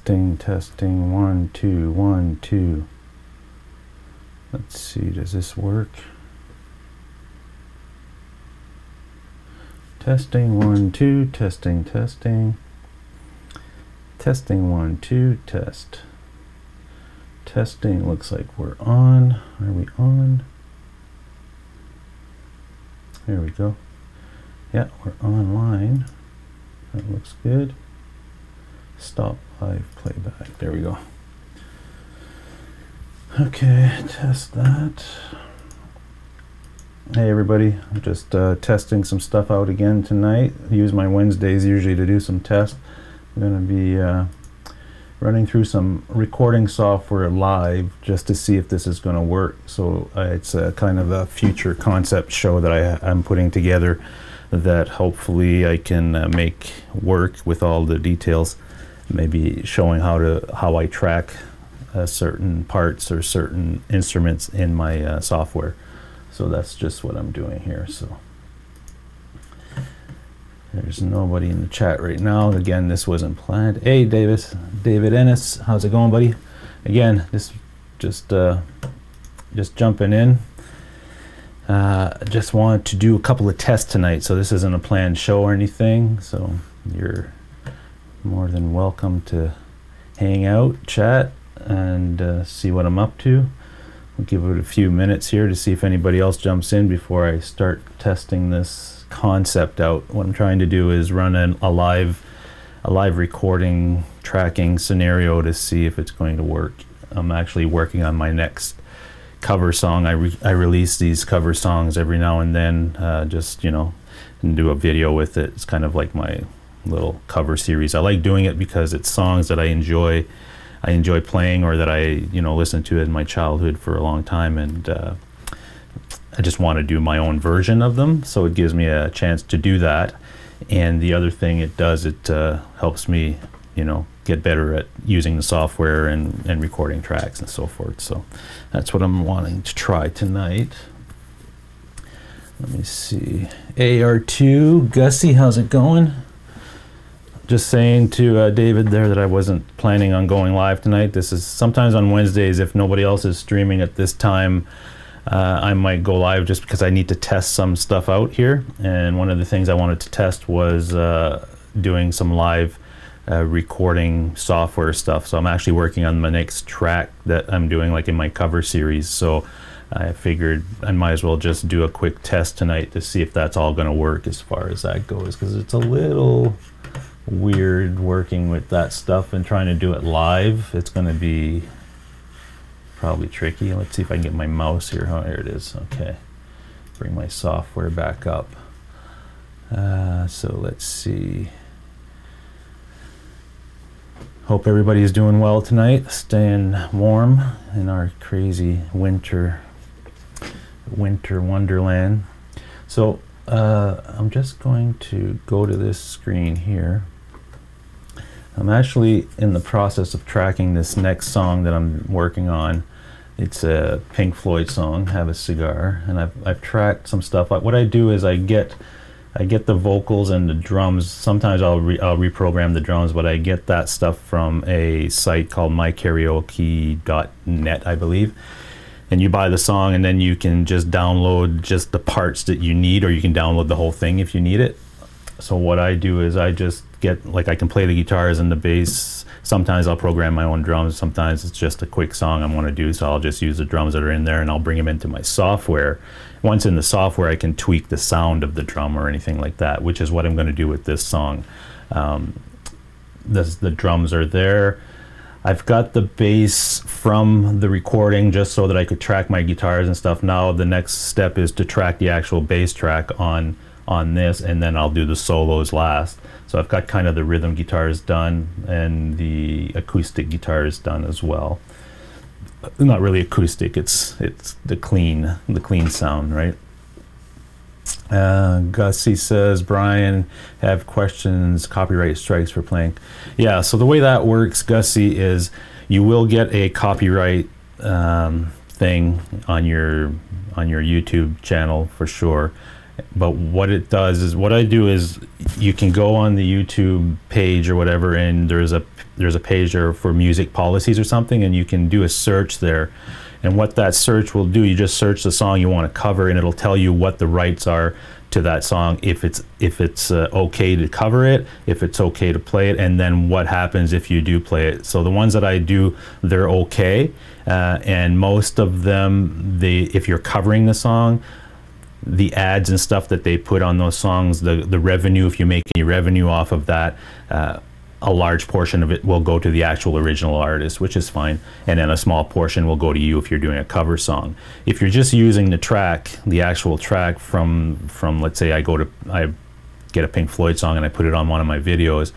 Testing, 1 2 1 2. Let's see, does this work? Testing 1 2, testing. Testing 1 2, test. Testing, looks like we're on. Are we on? There we go. Yeah, we're online. That looks good. Stop live playback. There we go. Okay, test that. Hey everybody, I'm just testing some stuff out again tonight. I use my Wednesdays usually to do some tests. I'm going to be running through some recording software live just to see if this is going to work. So it's a kind of a future concept show that I'm putting together that hopefully I can make work with all the details. Maybe showing how I track certain parts or certain instruments in my software. So that's just what I'm doing here. So there's nobody in the chat right now. Again, this wasn't planned. Hey David Ennis, how's it going, buddy? Again, this just jumping in. Just wanted to do a couple of tests tonight, so this isn't a planned show or anything, so you're more than welcome to hang out, chat, and see what I'm up to. I'll give it a few minutes here to see if anybody else jumps in before I start testing this concept out. What I'm trying to do is run a live recording tracking scenario to see if it's going to work. I'm actually working on my next cover song. I release these cover songs every now and then, just, you know, and do a video with it. It's kind of like my little cover series. I like doing it because it's songs that I enjoy playing, or that I, you know, listened to in my childhood for a long time, and I just want to do my own version of them, so it gives me a chance to do that. And the other thing it does, it helps me, you know, get better at using the software and recording tracks and so forth. So that's what I'm wanting to try tonight. Let me see. AR2, Gussie, how's it going? Just saying to David there that I wasn't planning on going live tonight. This is sometimes on Wednesdays, if nobody else is streaming at this time, I might go live just because I need to test some stuff out here. And one of the things I wanted to test was doing some live recording software stuff. So I'm actually working on my next track that I'm doing, like in my cover series. So I figured I might as well just do a quick test tonight to see if that's all going to work as far as that goes, because it's a little weird working with that stuff and trying to do it live. It's going to be probably tricky. Let's see if I can get my mouse here. Oh, here it is. Okay, bring my software back up. So let's see. Hope everybody's doing well tonight, staying warm in our crazy winter wonderland. So I'm just going to go to this screen here. I'm actually in the process of tracking this next song that I'm working on. It's a Pink Floyd song, Have a Cigar, and I've tracked some stuff. What I do is I get the vocals and the drums. Sometimes I'll reprogram the drums, but I get that stuff from a site called mykaraoke.net, I believe. And you buy the song, and then you can just download just the parts that you need, or you can download the whole thing if you need it. So what I do is I just get, like, I can play the guitars and the bass. Sometimes I'll program my own drums. Sometimes it's just a quick song I want to do, so I'll just use the drums that are in there and I'll bring them into my software. Once in the software, I can tweak the sound of the drum or anything like that, which is what I'm going to do with this song. The drums are there. I've got the bass from the recording just so that I could track my guitars and stuff. Now the next step is to track the actual bass track on this, and then I'll do the solos last. So I've got kind of the rhythm guitars done and the acoustic guitars done as well. Not really acoustic, it's the clean sound, right? Gussie says, Brian, have questions, copyright strikes for playing. Yeah, so the way that works, Gussie, is you will get a copyright thing on your YouTube channel for sure. But what it does is, what I do is, you can go on the YouTube page or whatever, and there's a page there for music policies or something, and you can do a search there. And what that search will do, you just search the song you want to cover, and it'll tell you what the rights are to that song, if it's okay to cover it, if it's okay to play it, and then what happens if you do play it. So the ones that I do, they're okay, and most of them, if you're covering the song, the ads and stuff that they put on those songs, the revenue, if you make any revenue off of that, a large portion of it will go to the actual original artist, which is fine, and then a small portion will go to you if you're doing a cover song. If you're just using the track, the actual track from let's say I get a Pink Floyd song and I put it on one of my videos,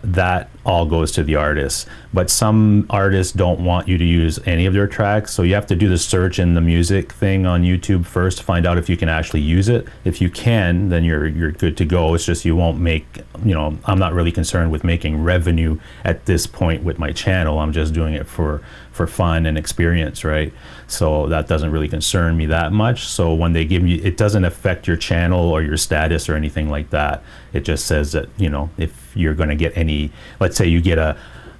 that all goes to the artist. But some artists don't want you to use any of their tracks, so you have to do the search in the music thing on YouTube first to find out if you can actually use it. If you can, then you're good to go. It's just you won't make, I'm not really concerned with making revenue at this point with my channel. I'm just doing it for fun and experience, right? So that doesn't really concern me that much. So when they give you, it doesn't affect your channel or your status or anything like that. It just says that, if you're going to get any, let's say you get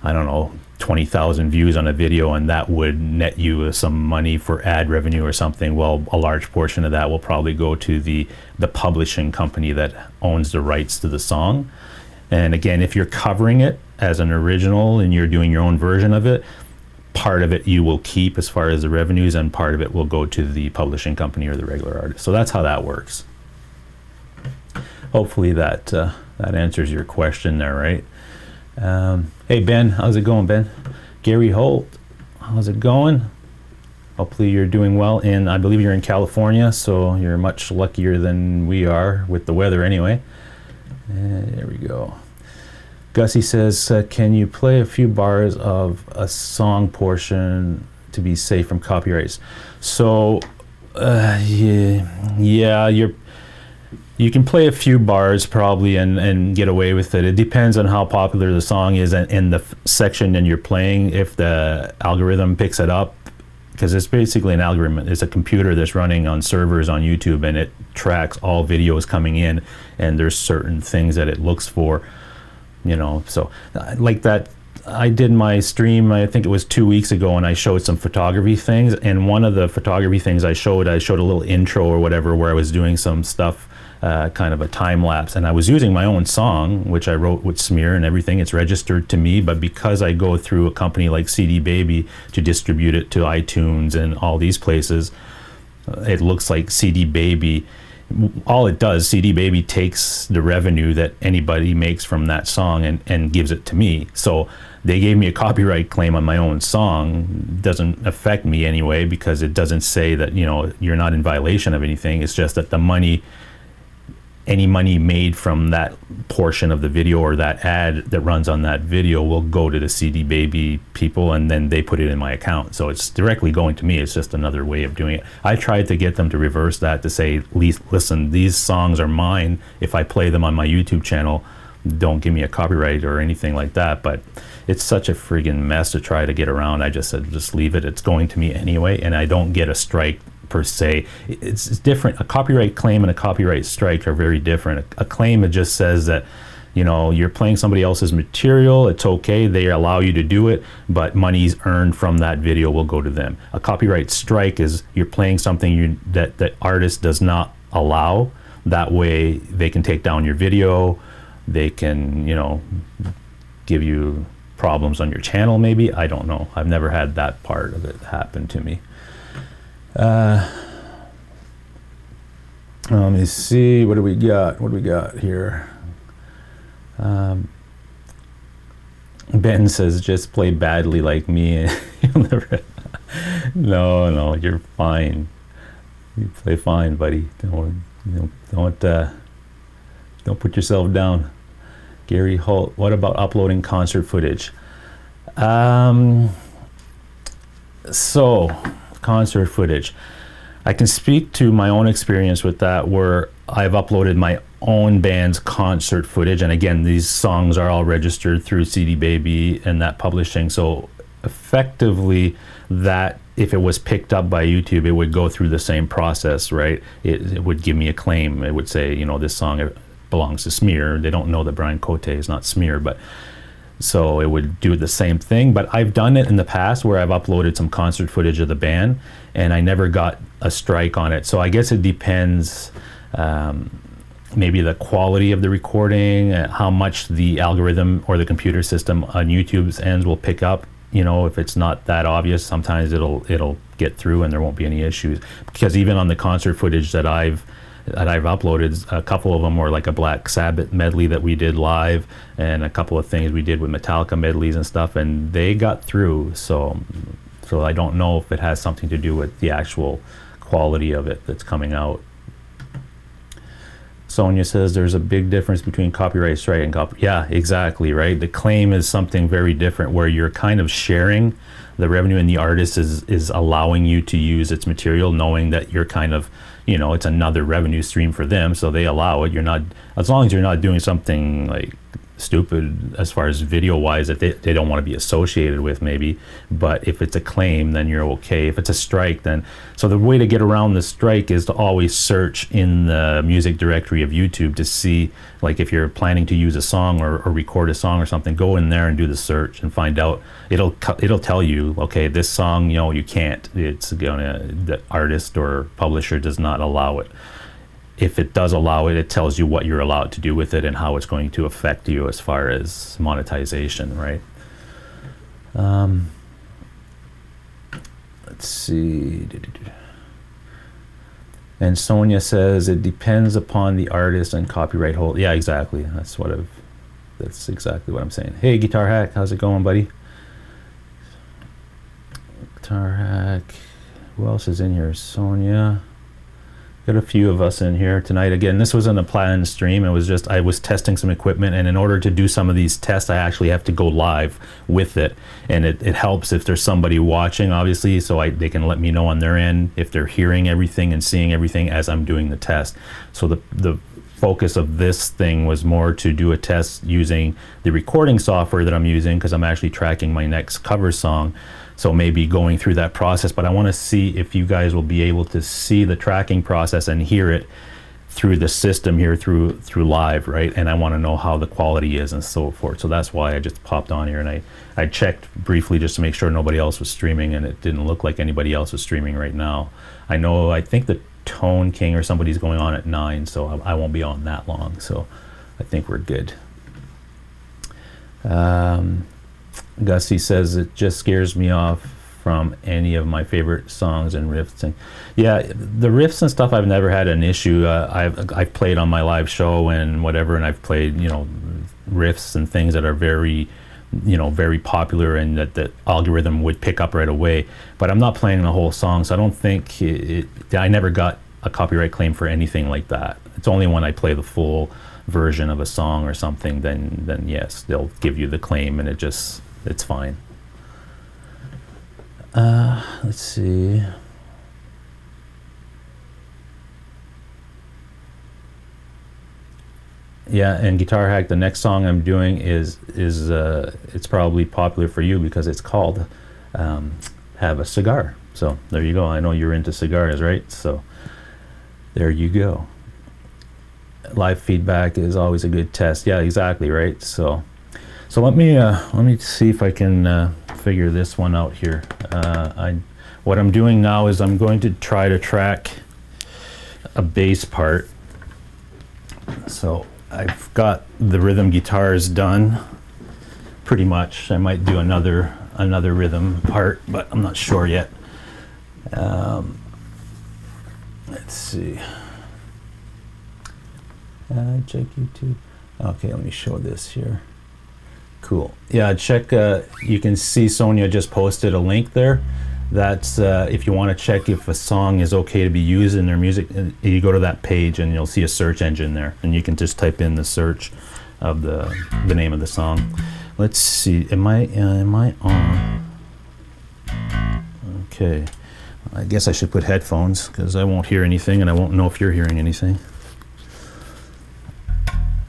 I don't know, 20,000 views on a video, and that would net you some money for ad revenue or something. Well, a large portion of that will probably go to the publishing company that owns the rights to the song. And again, if you're covering it as an original and you're doing your own version of it, part of it you will keep as far as the revenues, and part of it will go to the publishing company or the regular artist. So that's how that works. Hopefully that answers your question there, right? Hey Ben, how's it going, Ben? Gary Holt, how's it going? Hopefully you're doing well. I believe you're in California, so you're much luckier than we are with the weather anyway. There we go. Gussie says, can you play a few bars of a song portion to be safe from copyrights? So yeah, you can play a few bars probably and get away with it. It depends on how popular the song is and the section that you're playing, if the algorithm picks it up, because it's basically an algorithm. It's a computer that's running on servers on YouTube, and it tracks all videos coming in, and there's certain things that it looks for, so like that. I did my stream, I think it was 2 weeks ago, and I showed some photography things, and one of the photography things I showed a little intro or whatever where I was doing some stuff, kind of a time lapse, and I was using my own song, which I wrote with SMEER and everything. It's registered to me, but because I go through a company like CD Baby to distribute it to iTunes and all these places, it looks like CD Baby, all it does, CD Baby takes the revenue that anybody makes from that song and gives it to me. So they gave me a copyright claim on my own song. Doesn't affect me anyway, because it doesn't say that, you're not in violation of anything. It's just that the money, any money made from that portion of the video or that ad that runs on that video will go to the CD Baby people, and then they put it in my account. So it's directly going to me. It's just another way of doing it. I tried to get them to reverse that, to say, listen, these songs are mine. If I play them on my YouTube channel, don't give me a copyright or anything like that. But it's such a friggin' mess to try to get around. I just said, just leave it. It's going to me anyway, and I don't get a strike per se. It's different. A copyright claim and a copyright strike are very different. A claim, it just says that, you're playing somebody else's material. It's okay. They allow you to do it, but money's earned from that video will go to them. A copyright strike is you're playing something that the artist does not allow. That way they can take down your video. They can, give you problems on your channel maybe. I don't know. I've never had that part of it happen to me. Let me see, what do we got here? Ben says, just play badly like me. No, you're fine. You play fine, buddy. Don't put yourself down. Gary Holt, what about uploading concert footage? So concert footage, I can speak to my own experience with that, where I've uploaded my own band's concert footage, and again, these songs are all registered through CD Baby and that publishing. So effectively that if it was picked up by YouTube, it would go through the same process, right? It would give me a claim. It would say, you know, this song belongs to SMEER. They don't know that Brian Cote is not SMEER, but so it would do the same thing. But I've done it in the past where I've uploaded some concert footage of the band and I never got a strike on it. So I guess it depends, maybe the quality of the recording, how much the algorithm or the computer system on YouTube's ends will pick up. You know, if it's not that obvious, sometimes it'll get through and there won't be any issues. Because even on the concert footage that I've uploaded, a couple of them were like a Black Sabbath medley that we did live, and a couple of things we did with Metallica medleys and stuff, and they got through. So I don't know if it has something to do with the actual quality of it that's coming out. Sonia says there's a big difference between copyright strike and yeah, exactly, right? The claim is something very different where you're kind of sharing the revenue and the artist is allowing you to use its material, knowing that you're kind of, you know, it's another revenue stream for them, so they allow it. You're not, as long as you're not doing something like stupid as far as video wise that they don't want to be associated with, maybe. But if it's a claim, then you're okay. If it's a strike, then, so the way to get around the strike is to always search in the music directory of YouTube to see, like, if you're planning to use a song or record a song or something, go in there and do the search and find out. It'll tell you, okay, this song, you know, you can't, it's gonna, the artist or publisher does not allow it. If it does allow it, it tells you what you're allowed to do with it and how it's going to affect you as far as monetization, right? Let's see. And Sonia says it depends upon the artist and copyright hold. Yeah, exactly. That's exactly what I'm saying. Hey, Guitar Hack, how's it going, buddy? Guitar Hack. Who else is in here? Sonia. Got a few of us in here tonight. Again, this wasn't a planned stream. It was just I was testing some equipment, and in order to do some of these tests, I actually have to go live with it. And it helps if there's somebody watching, obviously, so they can let me know on their end if they're hearing everything and seeing everything as I'm doing the test. So the focus of this thing was more to do a test using the recording software that I'm using, because I'm actually tracking my next cover song. So maybe going through that process, but I want to see if you guys will be able to see the tracking process and hear it through the system here, through live, right? And I want to know how the quality is and so forth. So that's why I just popped on here, and I checked briefly just to make sure nobody else was streaming, and it didn't look like anybody else was streaming right now. I think the Tone King or somebody's going on at 9, so I won't be on that long. So I think we're good. Gussie says it just scares me off from any of my favorite songs and riffs. And yeah, the riffs and stuff, I've never had an issue. I've played on my live show and whatever, and I've played, you know, riffs and things that are very, you know, very popular and that the algorithm would pick up right away. But I'm not playing the whole song, so I don't think I never got a copyright claim for anything like that. It's only when I play the full version of a song or something, then yes, they'll give you the claim, and it's fine. Let's see. Yeah, and Guitar Hack, the next song I'm doing is it's probably popular for you because it's called Have a Cigar. So there you go. I know you're into cigars, right? So there you go. Live feedback is always a good test. Yeah, exactly, right? So let me see if I can figure this one out here. What I'm doing now is I'm going to try to track a bass part. So I've got the rhythm guitars done pretty much. I might do another rhythm part, but I'm not sure yet. Let's see. Check YouTube. Okay, let me show this here. Cool. Yeah, check. You can see Sonia just posted a link there. That's if you want to check if a song is okay to be used in their music. You go to that page and you'll see a search engine there, and you can just type in the search of the name of the song. Let's see. Am I on? Okay. I guess I should put headphones because I won't hear anything, and I won't know if you're hearing anything.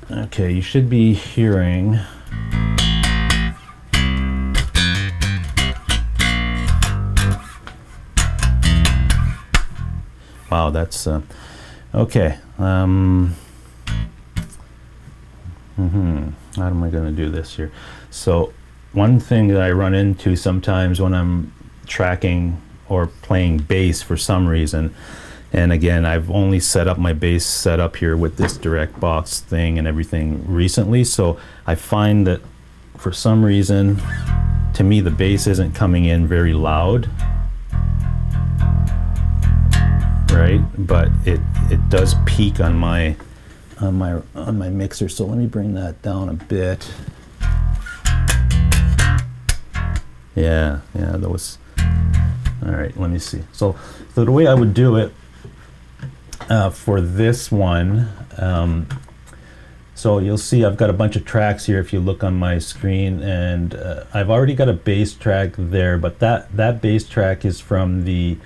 Okay, you should be hearing. Wow, that's okay. How am I going to do this here? So one thing that I run into sometimes when I'm tracking or playing bass for some reason, and again, I've only set up my bass setup here with this direct box thing and everything recently, so I find that for some reason, to me, the bass isn't coming in very loud, right? But it does peak on my mixer. So let me bring that down a bit. Yeah, those. All right, let me see. So the way I would do it for this one, so you'll see I've got a bunch of tracks here if you look on my screen, and I've already got a bass track there, but that bass track is from the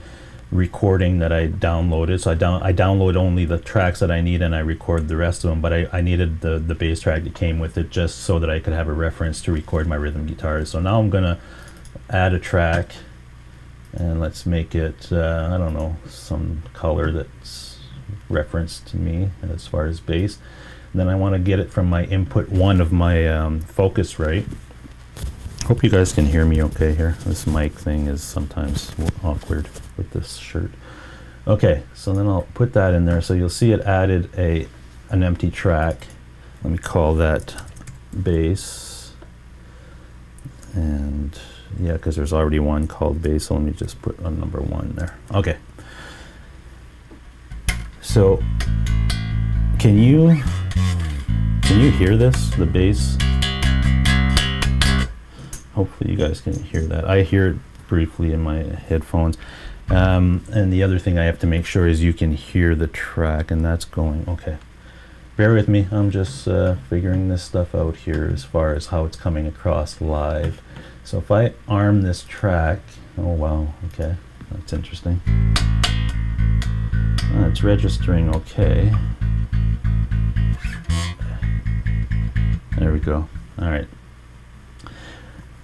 recording that I downloaded. So I download only the tracks that I need and I record the rest of them, but I needed the bass track that came with it just so that I could have a reference to record my rhythm guitars. So now I'm gonna add a track, and let's make it I don't know, some color that's referenced to me as far as bass. And then I want to get it from my input 1 of my Focusrite. Hope you guys can hear me okay here. This mic thing is sometimes awkward with this shirt. Okay, so then I'll put that in there. So you'll see it added an empty track. Let me call that bass. And yeah, because there's already one called bass, so let me just put a number 1 there. Okay. So can you hear this, the bass? Hopefully you guys can hear that. I hear it briefly in my headphones. And the other thing I have to make sure is you can hear the track, and that's going, okay. Bear with me, I'm just figuring this stuff out here as far as how it's coming across live. So if I arm this track, oh wow, okay, that's interesting. It's registering okay. There we go. All right.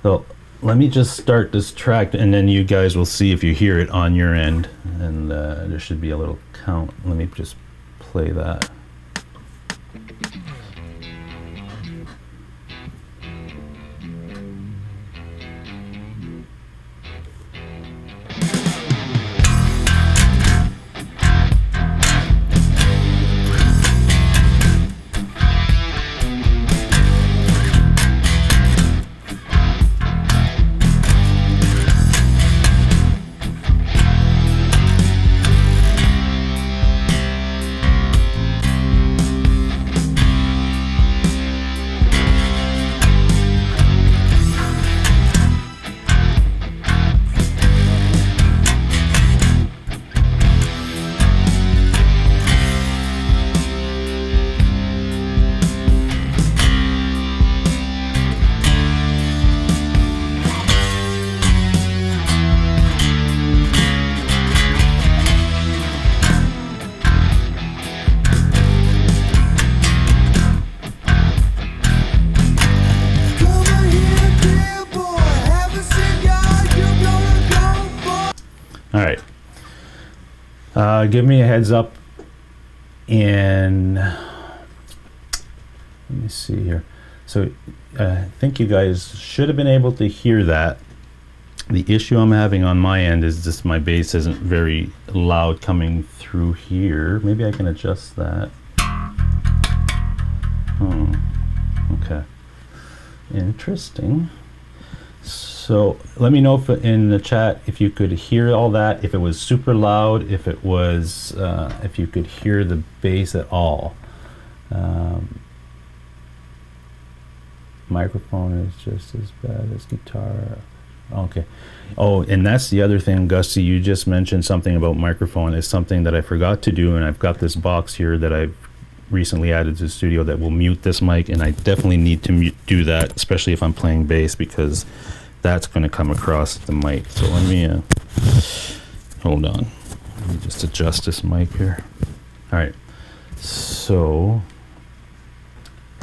So let me just start this track, and then you guys will see if you hear it on your end. And there should be a little count. Let me just play that. All right. Give me a heads up in, let me see here. So I think you guys should have been able to hear that. The issue I'm having on my end is just my bass isn't very loud coming through here. Maybe I can adjust that. Oh, okay. Interesting. So let me know if in the chat if you could hear all that, if it was super loud, if it was, if you could hear the bass at all. Microphone is just as bad as guitar. Okay. Oh, and that's the other thing, Gusty, you just mentioned something about microphone. It's something that I forgot to do, and I've got this box here that I've recently added to the studio that will mute this mic, and I definitely need to do that, especially if I'm playing bass, because that's going to come across the mic. So let me hold on, let me just adjust this mic here. All right, so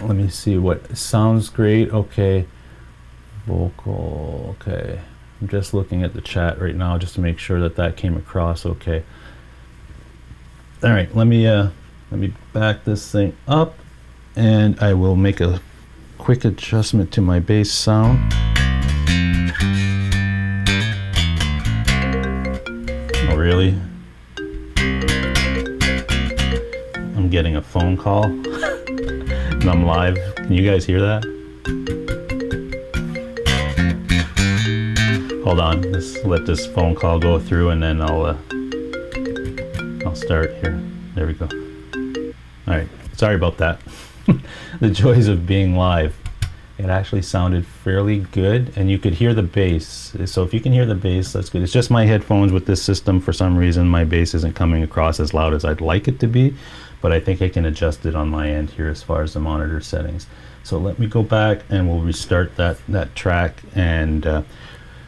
let me see what sounds great. Okay, vocal. Okay, I'm just looking at the chat right now just to make sure that that came across okay. All right, let me back this thing up, and I will make a quick adjustment to my bass sound. Oh, really? I'm getting a phone call and I'm live. Can you guys hear that? Hold on, let's let this phone call go through and then I'll start here. There we go. All right, sorry about that. The joys of being live. It actually sounded fairly good, and you could hear the bass. So if you can hear the bass, that's good. It's just my headphones with this system. For some reason, my bass isn't coming across as loud as I'd like it to be, but I think I can adjust it on my end here as far as the monitor settings. So let me go back and we'll restart that track. And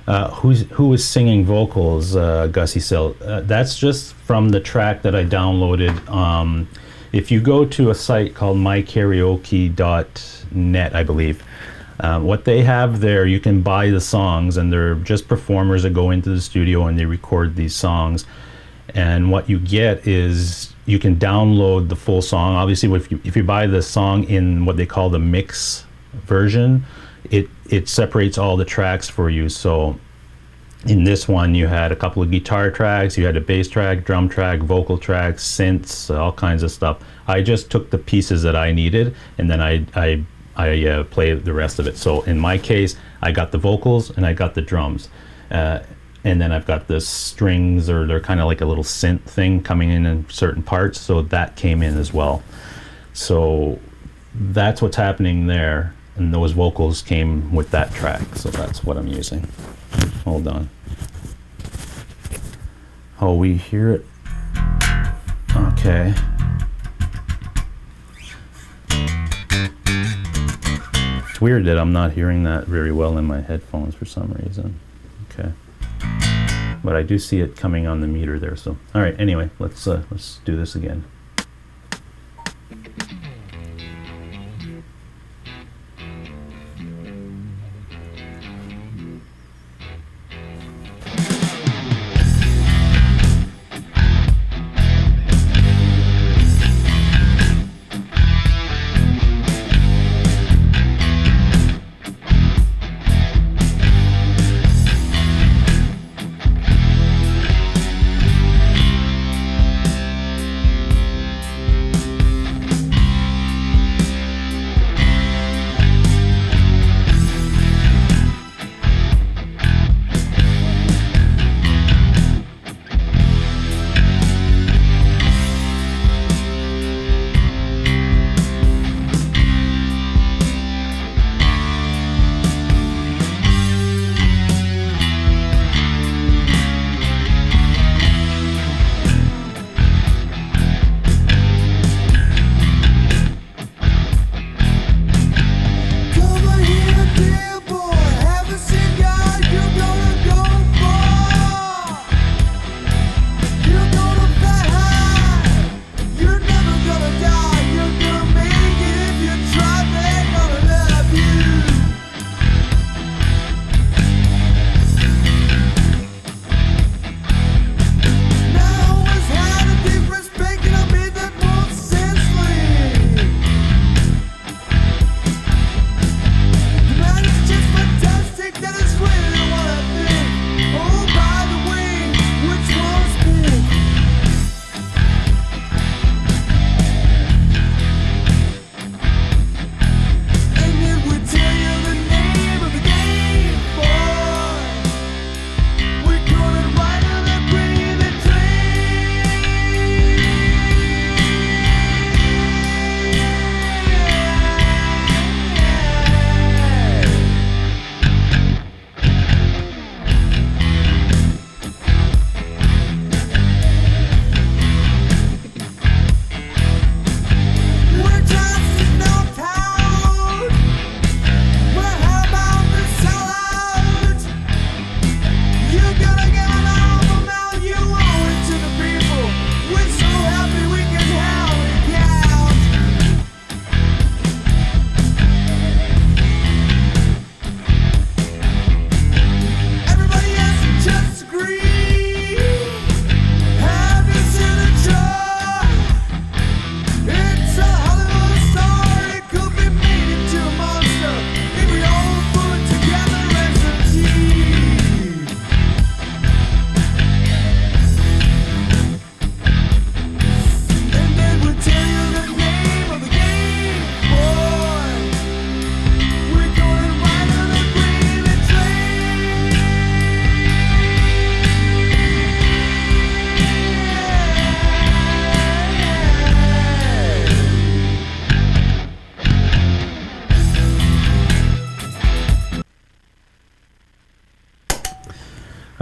who is singing vocals, Gussie Sill? That's just from the track that I downloaded. If you go to a site called mykaraoke.net, I believe, what they have there, you can buy the songs, and they're just performers that go into the studio and they record these songs. And what you get is you can download the full song. Obviously, if you buy the song in what they call the mix version, it separates all the tracks for you. So in this one, you had a couple of guitar tracks, you had a bass track, drum track, vocal tracks, synths, all kinds of stuff. I just took the pieces that I needed, and then I played the rest of it. So in my case, I got the vocals and I got the drums. And then I've got the strings, or they're kind of like a little synth thing coming in certain parts, so that came in as well. So that's what's happening there, and those vocals came with that track, so that's what I'm using. Hold on. Oh, we hear it. Okay. It's weird that I'm not hearing that very well in my headphones for some reason. Okay. But I do see it coming on the meter there, so. All right, anyway, let's do this again.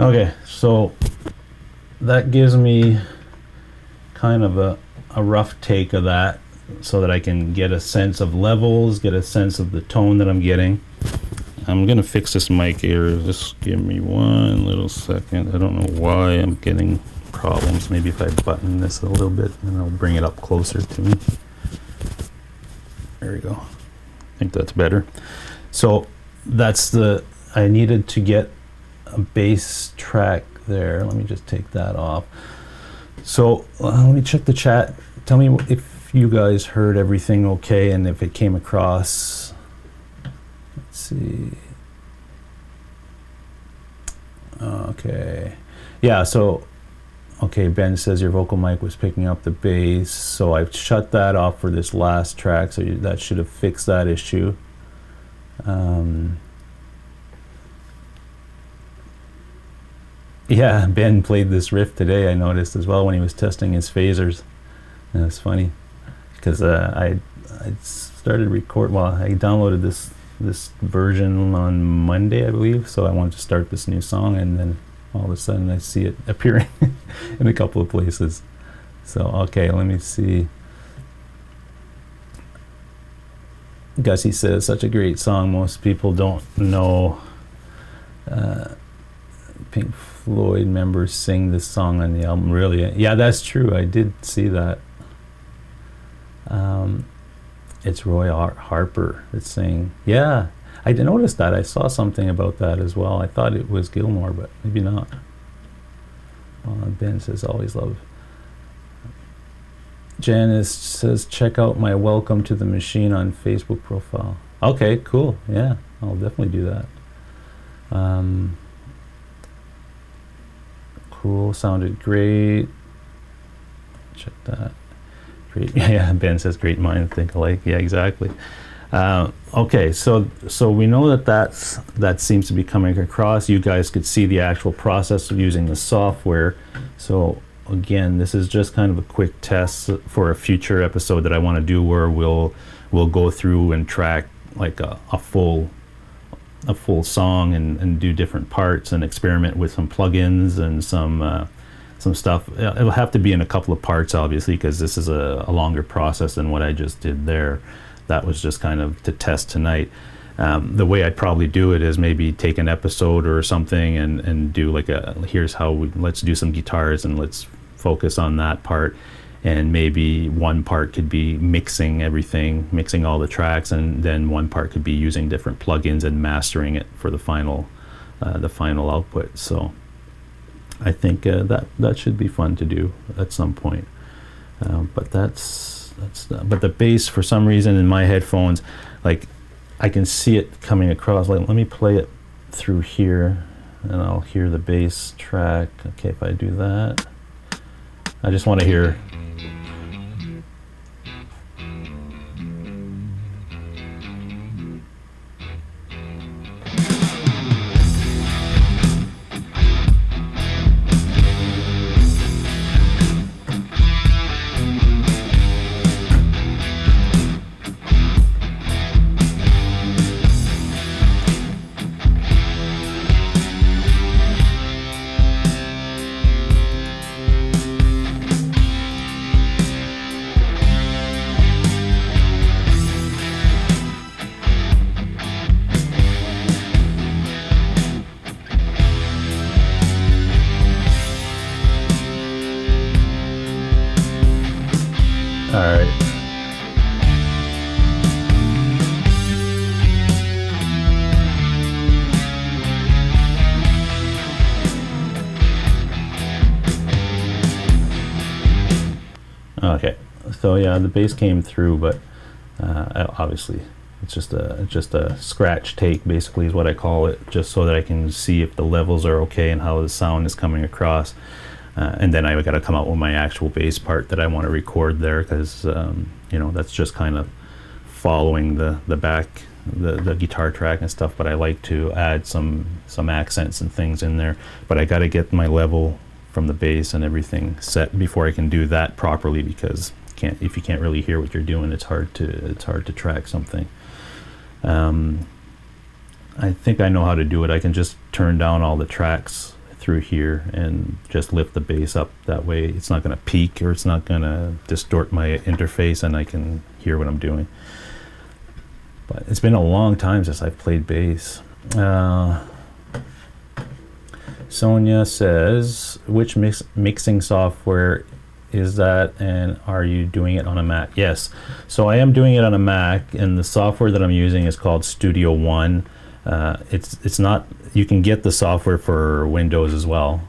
Okay, so that gives me kind of a rough take of that, so that I can get a sense of levels, get a sense of the tone that I'm getting. I'm gonna fix this mic here. Just give me one little second. I don't know why I'm getting problems. Maybe if I button this a little bit, and I'll bring it up closer to me. There we go. I think that's better. So that's I needed to get a bass track there. Let me just take that off. So let me check the chat. Tell me if you guys heard everything okay, and if it came across. Let's see. Okay. Yeah, so, okay, Ben says your vocal mic was picking up the bass, so I've shut that off for this last track, so that should have fixed that issue. Yeah, Ben played this riff today, I noticed as well, when he was testing his phasers. And it's funny, because I started well, I downloaded this version on Monday, I believe, so I wanted to start this new song, and then all of a sudden I see it appearing in a couple of places. So, okay, let me see. Gussie says, such a great song, most people don't know Pink Floyd members sing this song on the album. Really? Yeah, that's true, I did see that. It's Roy Harper that's saying, yeah, I did notice that. I saw something about that as well. I thought it was Gilmore, but maybe not. Ben says, always love. Janice says, check out my Welcome to the Machine on Facebook profile. Okay, cool. Yeah, I'll definitely do that. Cool, sounded great. Check that. Great. Yeah, Ben says great minds think alike. Yeah, exactly. Okay, so we know that seems to be coming across. You guys could see the actual process of using the software. So again, this is just kind of a quick test for a future episode that I want to do, where we'll go through and track like a full song and do different parts and experiment with some plugins and some stuff. It'll have to be in a couple of parts, obviously, because this is a longer process than what I just did there. That was just kind of to test tonight. The way I'd probably do it is maybe take an episode or something and do like here's how let's do some guitars and let's focus on that part. And maybe one part could be mixing everything, mixing all the tracks, and then one part could be using different plugins and mastering it for the final output. So I think that should be fun to do at some point. But but the bass, for some reason in my headphones, like I can see it coming across. Like, let me play it through here and I'll hear the bass track. Okay, if I do that, I just want to hear. Okay, so yeah, the bass came through, but obviously it's just a scratch take, basically, is what I call it, just so that I can see if the levels are okay and how the sound is coming across. And then I got to come out with my actual bass part that I want to record there, because you know, that's just kind of following the guitar track and stuff. But I like to add some accents and things in there. But I got to get my level from the bass and everything set before I can do that properly, because if you can't really hear what you're doing, it's hard to track something. I think I know how to do it. I can just turn down all the tracks through here and just lift the bass up. That way it's not going to peak, or it's not going to distort my interface, and I can hear what I'm doing. But it's been a long time since I've played bass. Sonia says, which mixing software is that, and are you doing it on a Mac? Yes, so I am doing it on a Mac, and the software that I'm using is called Studio One. It's not, you can get the software for Windows as well.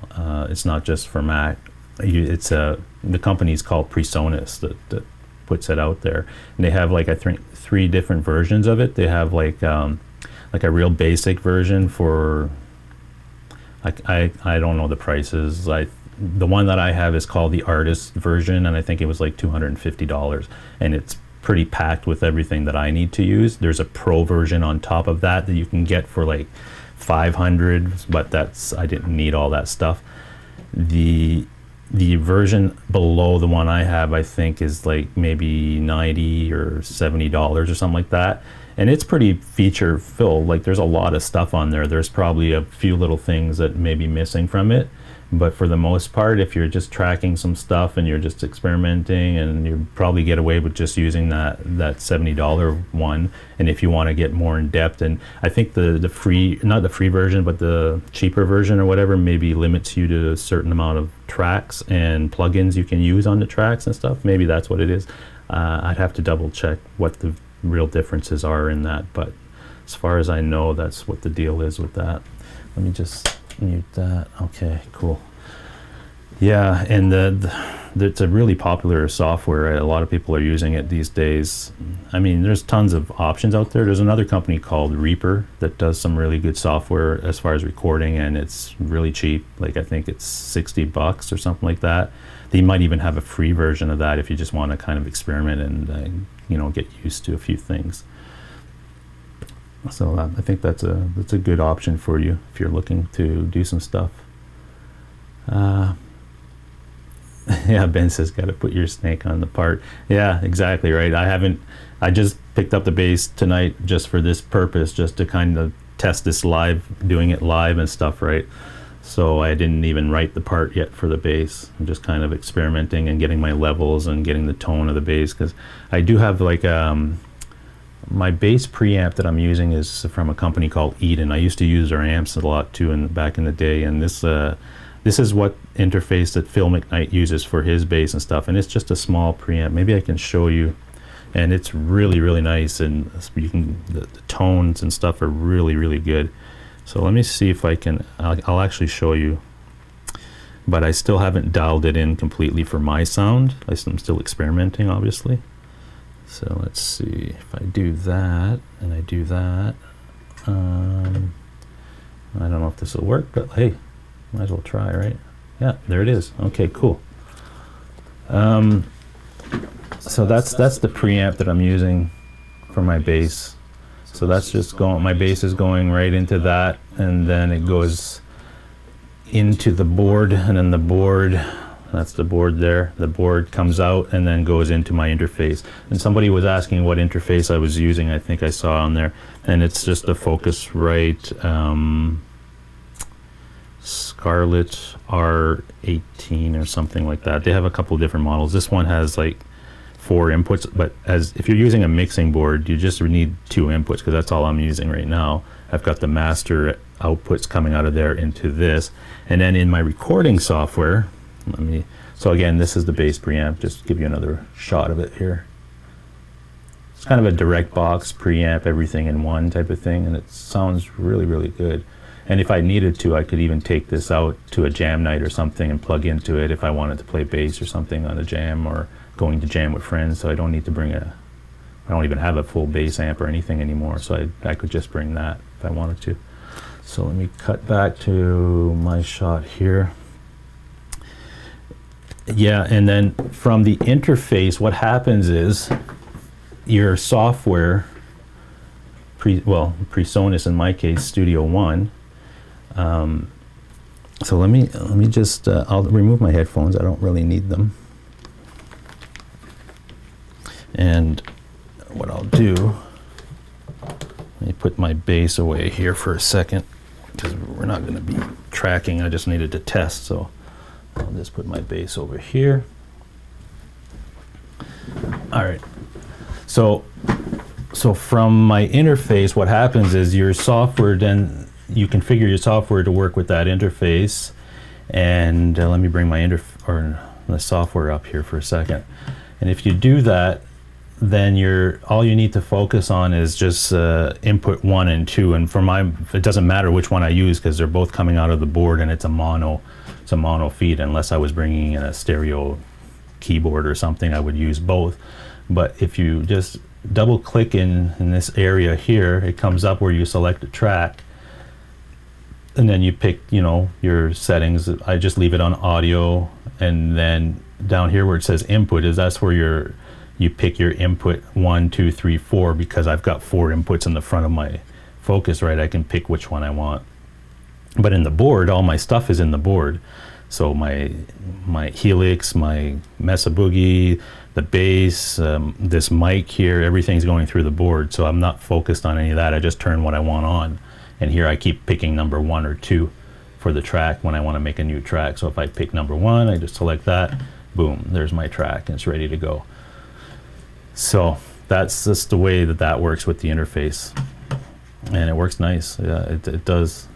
It's not just for Mac. The company's called PreSonus that puts it out there, and they have like I think 3 different versions of it. They have like a real basic version for, I don't know the prices. The one that I have is called the artist version, and I think it was like $250, and it's pretty packed with everything that I need to use. There's a pro version on top of that you can get for like $500, but I didn't need all that stuff. The version below the one I have, I think, is like maybe $90 or $70 or something like that, and it's pretty feature filled. Like there's a lot of stuff on there. There's probably a few little things that may be missing from it, but for the most part, if you're just tracking some stuff and you're just experimenting, and you probably get away with just using that $70 one. And if you want to get more in depth, and I think the free, not the free version, but the cheaper version or whatever, maybe limits you to a certain amount of tracks and plugins you can use on the tracks and stuff. Maybe that's what it is. I'd have to double check what the real differences are in that, but as far as I know, that's what the deal is with that. Let me just mute that. Okay, cool. Yeah, and it's a really popular software. A lot of people are using it these days. I mean, there's tons of options out there. There's another company called Reaper that does some really good software as far as recording, and it's really cheap. Like I think it's $60 or something like that. They might even have a free version of that if you just want to kind of experiment and you know, get used to a few things. So I think that's a good option for you if you're looking to do some stuff. Yeah, Ben says, got to put your snake on the part. Yeah, exactly right. I just picked up the bass tonight just for this purpose, just to kind of test this live, doing it live and stuff, right? So I didn't even write the part yet for the bass. I'm just kind of experimenting and getting my levels and getting the tone of the bass, because I do have like my bass preamp that I'm using is from a company called Eden. I used to use their amps a lot too back in the day, and this is what interface that Phil McKnight uses for his bass and stuff, and it's just a small preamp. Maybe I can show you, and it's really, really nice, and you can, the tones and stuff are really, really good. So let me see if I can, I'll actually show you, but I still haven't dialed it in completely for my sound. I'm still experimenting, obviously. So let's see if I do that, and I do that. I don't know if this will work, but hey, might as well try, right? Yeah, there it is. Okay, cool. So that's the preamp that I'm using for my bass. So that's just going, my bass is going right into that, and then it goes into the board, and then the board, that's the board there. The board comes out and then goes into my interface. And somebody was asking what interface I was using. I think I saw on there, and it's just a Focusrite Scarlett R18 or something like that. They have a couple different models. This one has like 4 inputs, but if you're using a mixing board, you just need 2 inputs, because that's all I'm using right now. I've got the master outputs coming out of there into this, and then in my recording software, so again, this is the bass preamp, just to give you another shot of it here. It's kind of a direct box preamp, everything in one type of thing, and it sounds really, really good. And if I needed to, I could even take this out to a jam night or something and plug into it if I wanted to play bass or something on a jam, or going to jam with friends. So I don't need to bring I don't even have a full bass amp or anything anymore, so I could just bring that if I wanted to. So let me cut back to my shot here. Yeah, and then from the interface, what happens is your software, PreSonus in my case, Studio One. So let me just, I'll remove my headphones. I don't really need them. And what I'll do, let me put my bass away here for a second. because we're not going to be tracking. I just needed to test, so I'll just put my base over here. All right, so from my interface, what happens is your software, then you configure your software to work with that interface. And let me bring my the software up here for a second. And if you do that, then all you need to focus on is just input 1 and 2. And for it doesn't matter which one I use because they're both coming out of the board, and it's a mono feed. Unless I was bringing in a stereo keyboard or something, I would use both. But if you just double click in this area here, it comes up where you select a track, and then you pick, you know, your settings. I just leave it on audio, and then down here where it says input that's where you pick your input 1, 2, 3, 4, because I've got 4 inputs in the front of my Focusrite. I can pick which one I want. But in the board, all my stuff is in the board. So my Helix, my Mesa Boogie, the bass, this mic here, everything's going through the board. So I'm not focused on any of that. I just turn what I want on. And here I keep picking number 1 or 2 for the track when I want to make a new track. So if I pick number 1, I just select that, boom, there's my track, and it's ready to go. So that's just the way that works with the interface. And it works nice. Yeah, it does.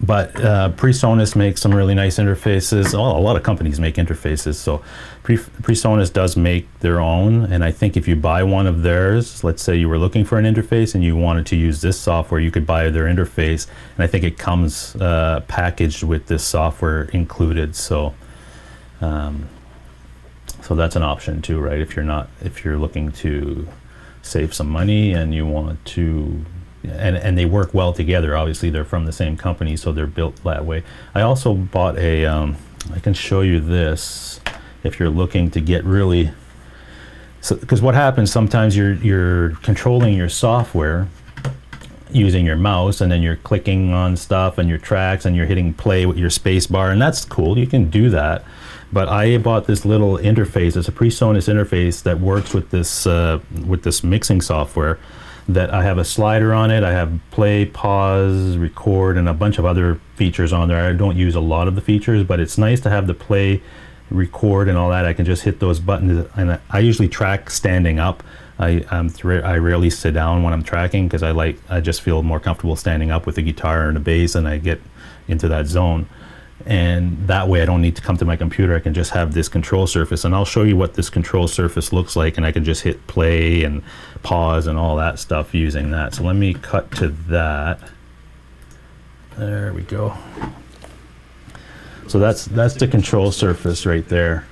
But PreSonus makes some really nice interfaces. Oh, a lot of companies make interfaces. So PreSonus does make their own. And I think if you buy one of theirs, let's say you were looking for an interface and you wanted to use this software, you could buy their interface. And I think it comes packaged with this software included. So so that's an option too, right? If you're looking to save some money and you want to, and they work well together. Obviously, they're from the same company, so they're built that way. I also bought a, I can show you this if you're looking to get really, because what happens sometimes you're controlling your software using your mouse, and then you're clicking on stuff and your tracks, and you're hitting play with your space bar, and that's cool. You can do that. But I bought this little interface. It's a PreSonus interface that works with this mixing software. That I have a slider on it. I have play, pause, record, and a bunch of other features on there. I don't use a lot of the features, but it's nice to have the play, record, and all that. I can just hit those buttons, and I usually track standing up. I rarely sit down when I'm tracking because I just feel more comfortable standing up with the guitar and the bass, and I get into that zone. And that way I don't need to come to my computer. I can just have this control surface, and I'll show you what this control surface looks like, and I can just hit play and pause and all that stuff using that. So let me cut to that. There we go. So that's the control surface right there.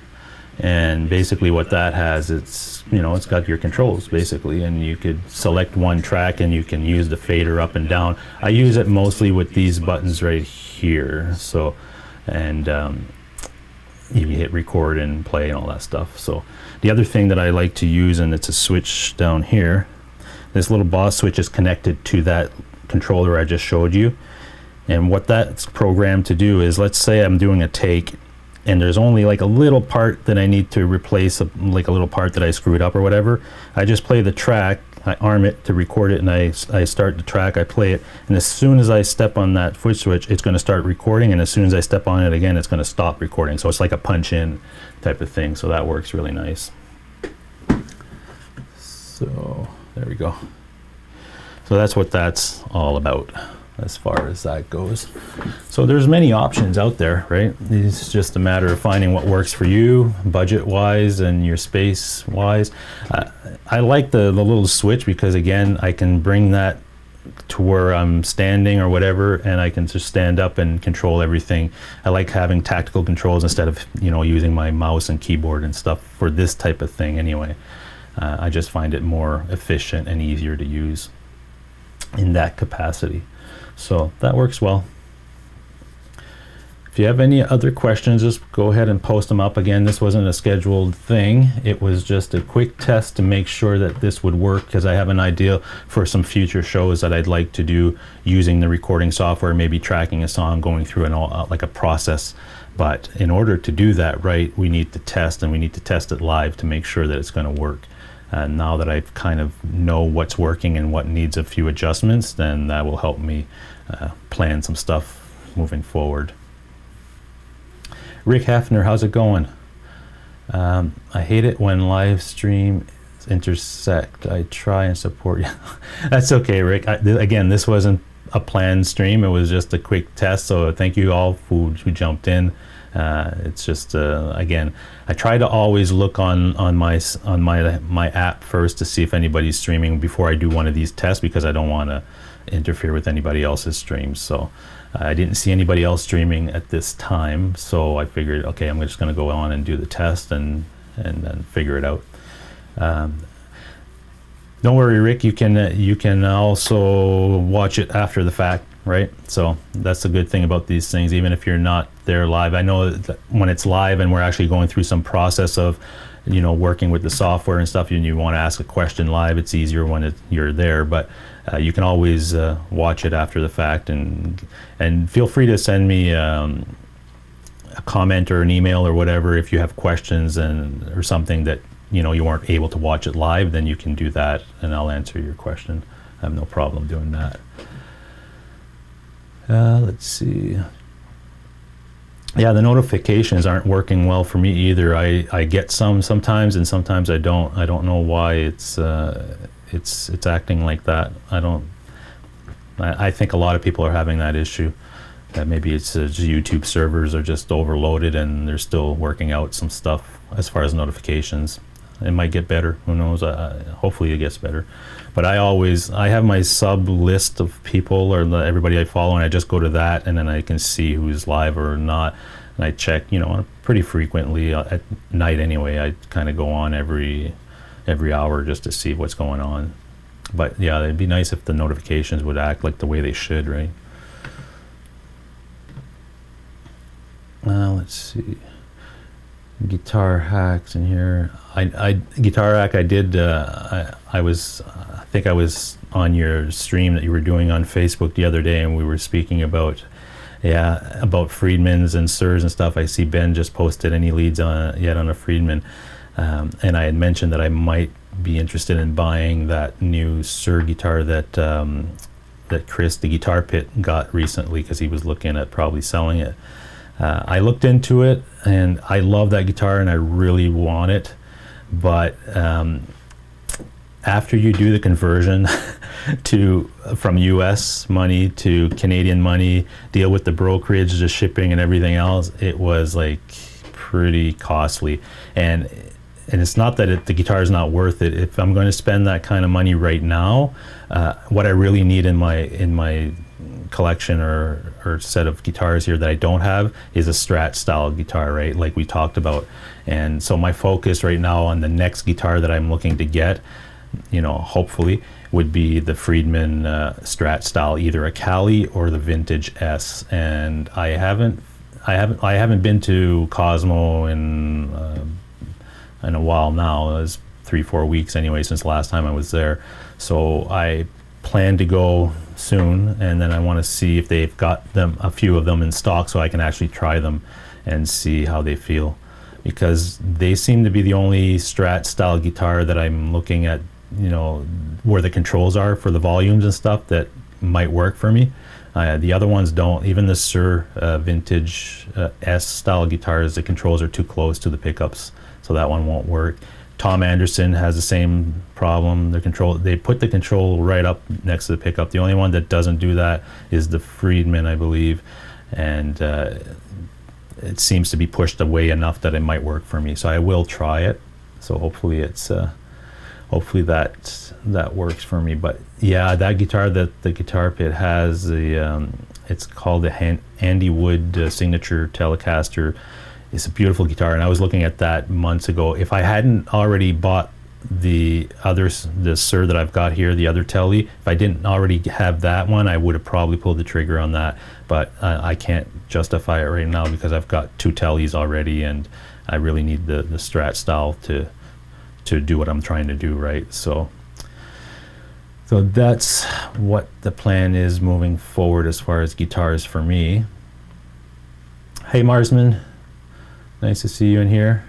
And basically what that has, it's got your controls basically, and you could select one track and you can use the fader up and down. I use it mostly with these buttons right here. So, and you hit record and play and all that stuff. So the other thing that I like to use, and it's a switch down here, this little boss switch is connected to that controller I just showed you. And what that's programmed to do is, let's say I'm doing a take and there's only like a little part that I need to replace, like a little part that I screwed up or whatever. I just play the track, I arm it to record it, and I start the track, I play it, and as soon as I step on that foot switch, it's going to start recording, and as soon as I step on it again, it's going to stop recording. So it's like a punch-in type of thing, so that works really nice. So there we go. So that's what that's all about as far as that goes. So there's many options out there, right? It's just a matter of finding what works for you, budget-wise and your space-wise. I like the little switch because, again, I can bring that to where I'm standing or whatever, and I can just stand up and control everything. I like having tactical controls instead of, using my mouse and keyboard and stuff for this type of thing anyway. I just find it more efficient and easier to use in that capacity. So that works well. If you have any other questions, just go ahead and post them up. Again, this wasn't a scheduled thing. It was just a quick test to make sure that this would work, because I have an idea for some future shows that I'd like to do using the recording software, maybe tracking a song, going through an all, like a process. But in order to do that right, we need to test, and we need to test it live to make sure that it's going to work. now that I kind of know what's working and what needs a few adjustments, then that will help me plan some stuff moving forward. Rick Heffner, how's it going? I hate it when live stream intersect. I try and support you. That's okay, Rick. Again, this wasn't a planned stream. It was just a quick test. So thank you all who jumped in. It's just again, I try to always look on my app first to see if anybody's streaming before I do one of these tests, because I don't want to interfere with anybody else's streams. So I didn't see anybody else streaming at this time, so I figured, okay, I'm just going to go on and do the test and then figure it out. Don't worry, Rick. You can also watch it after the fact, right? So that's the good thing about these things. Even if you're not there live, I know that when it's live and we're actually going through some process of, working with the software and stuff, and you want to ask a question live, it's easier when you're there. But you can always watch it after the fact, and feel free to send me a comment or an email or whatever if you have questions or something that you weren't able to watch it live. Then you can do that, and I'll answer your question. I have no problem doing that. Let's see. Yeah, the notifications aren't working well for me either. I get some sometimes, and sometimes I don't. I don't know why it's acting like that. I think a lot of people are having that issue. That maybe it's YouTube servers are just overloaded and they're still working out some stuff as far as notifications. It might get better. Who knows? Hopefully it gets better. But I have my sub list of people, or everybody I follow, and I just go to that, and then I can see who's live or not. And I check, pretty frequently at night anyway. I kind of go on every hour just to see what's going on. But yeah, it'd be nice if the notifications would act like the way they should, right? Let's see. Guitar hacks in here. Guitar hack. I did. I think I was on your stream that you were doing on Facebook the other day, and we were speaking about Friedmans and SMEERs and stuff. I see Ben just posted any leads yet on a Friedman, and I had mentioned that I might be interested in buying that new SMEER guitar that Chris, the Guitar Pit, got recently, because he was looking at probably selling it. I looked into it, and I love that guitar, and I really want it. But after you do the conversion from US money to Canadian money, deal with the brokerage, the shipping, and everything else, it was like pretty costly. And it's not that the guitar is not worth it. If I'm going to spend that kind of money right now, what I really need in my collection or set of guitars here that I don't have is a Strat style guitar, right, like we talked about. And so my focus right now on the next guitar that I'm looking to get, hopefully, would be the Friedman Strat style, either a Cali or the Vintage S. And I haven't been to Cosmo in a while now. It was 3-4 weeks anyway since the last time I was there. So I plan to go soon, and then I want to see if they've got a few of them in stock, so I can actually try them and see how they feel, because they seem to be the only Strat style guitar that I'm looking at, where the controls are for the volumes and stuff, that might work for me. The other ones don't. Even the SMEER Vintage S style guitars, the controls are too close to the pickups, so that one won't work. Tom Anderson has the same problem. They put the control right up next to the pickup. The only one that doesn't do that is the Friedman, I believe, and it seems to be pushed away enough that it might work for me. So I will try it. So hopefully hopefully that works for me. But yeah, that guitar that the Guitar Pit has, it's called the Andy Wood Signature Telecaster. It's a beautiful guitar, and I was looking at that months ago. If I hadn't already bought the SMEER that I've got here, the other Tele, if I didn't already have that one, I would have probably pulled the trigger on that. But I can't justify it right now because I've got 2 Teles already, and I really need the Strat style to do what I'm trying to do, right? So that's what the plan is moving forward as far as guitars for me. Hey, Marsman. Nice to see you in here.